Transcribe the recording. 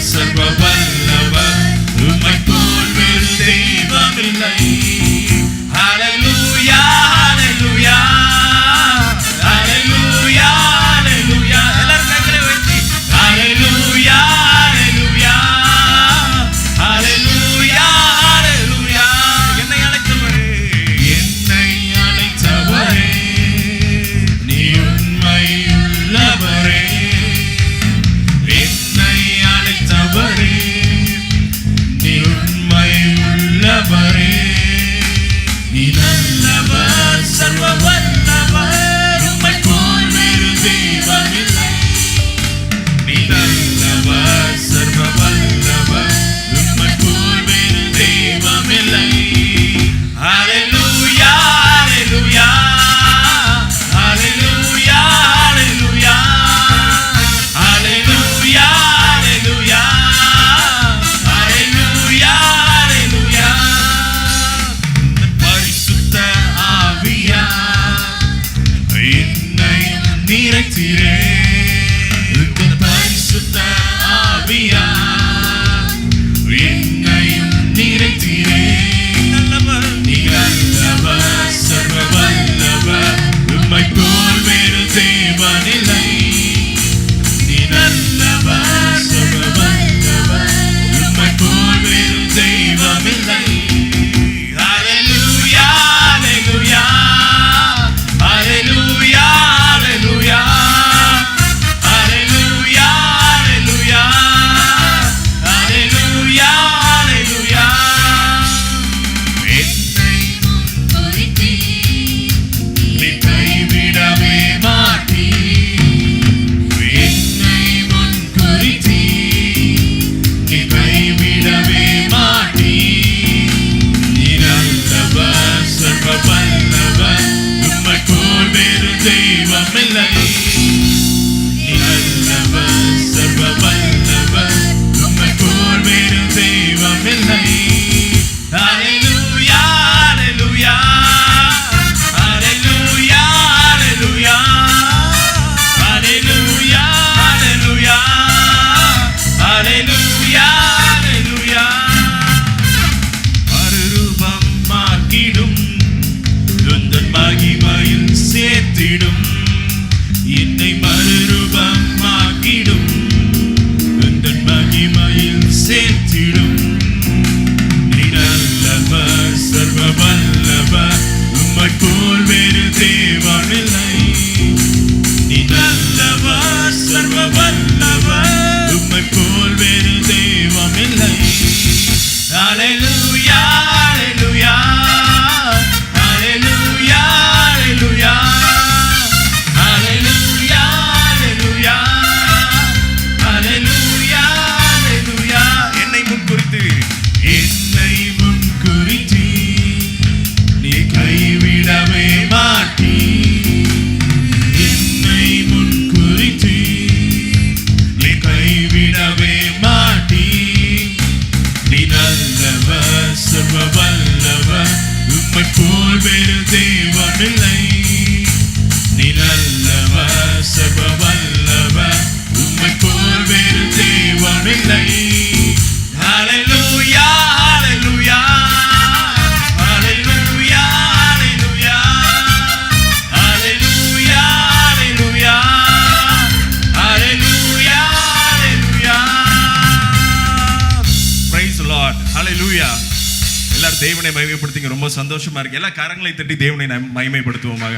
சர்வ வல்லவர் உம்மை போல் வேறு தெய்வமில்லை. ஹல்லேலூயா ஹல்லேலூயா ஹல்லேலூயா ஹல்லேலூயா. எல்லாரும் கைகளை உயர்த்தி ஹல்லேலூயா ஹல்லேலூயா ஹல்லேலூயா ஹல்லேலூயா. என்னை அழைத்தவரே நீ உண்மையுள்ளவரே. என்னை அழைத்தவரே நீ உண்மையுள்ளவரே. நீ நல்லவர் சர்வ வல்லவர் உம்மை போல் வேறு தெய்வமில்லை. நீ நல்லவர் சர்வ வல்லவர் உம்மை போல் வேறு தெய்வமில்லை. ஹல்லேலூயா ஹல்லேலூயா ஹல்லேலூயா ஹல்லேலூயா ஹல்லேலூயா ஹல்லேலூயா ஹல்லேலூயா ஹல்லேலூயா. பரிசுத்த ஆவியார் என்னையும் நிறைத்தீரே. பரிசுத்த ஆவியார் என்னையும் நிறைத்தீரே. நீ நல்லவர் சர்வ வல்லவர் உம்மை போல் வேறு தேவனில்லை. நீ நல்லவர் சர்வ வல்லவர் உம்மை போல் வேறு தெய்வமில்லை. ஹல்லேலூயா ஹல்லேலூயா ஹல்லேலூயா ஹல்லேலூயா ஹல்லேலூயா ஹல்லேலூயா ஹல்லேலூயா ஹல்லேலூயா. நீ கைவிடவே மாட்டீ. என்னை முன் குறித்தீ. நீ கைவிடவே மாட்டீ. நீ நல்லவர் சர்வ வல்லவர் உம்மை போல் வேறு தெய்வமில்லை. நீ நல்லவர் சர்வ வல்லவர் உம்மை போல் வேறு தெய்வமில்லை. ஹல்லேலூயா ஹல்லேலூயா ஹல்லேலூயா ஹல்லேலூயா ஹல்லேலூயா ஹல்லேலூயா ஹல்லேலூயா ஹல்லேலூயா. மறுரூபமாக்கிடும் உந்தன் மகிமையில் சேர்த்திடும். என்னை மறுரூபமாக்கிடும் உந்தன் மகிமையில் சேர்த்திடும். நீ நல்லவர் சர்வ வல்லவர் உம்மை போல் வேறு தேவனில்லை. நீ நல்லவர் சர்வ வல்லவர் உம்மை போல் வேறு தெய்வமில்லை. ஹல்லேலூயா ஹல்லேலூயா ஹல்லேலூயா ஹல்லேலூயா ஹல்லேலூயா ஹல்லேலூயா ஹல்லேலூயா ஹல்லேலூயா. என்னை முன் குறித்து என்னை முன் குறித்து நீ கைவிடவே மாட்டீ. என்னை முன் குறித்து நீ கைவிடவே மாட்டீ. நீ நல்லவர் சர்வ வல்லவர் உம்மை போல் வேறு தெய்வமில்லை. நீ நல்லவர் சர்வ வல்லவர் உம்மை போல் வேறு தெய்வமில்லை. ஹல்லேலூயா ஹல்லேலூயா ஹல்லேலூயா ஹல்லேலூயா ஹல்லேலூயா ஹல்லேலூயா ஹல்லேலூயா. Praise the Lord. ஹல்லேலூயா. எல்லாரும் தேவனை மகிமைப்படுத்துங்க. ரொம்ப சந்தோஷமா இருக்கு. எல்லா கரங்களை தட்டி தேவனை மகிமைப்படுத்துவோமாக.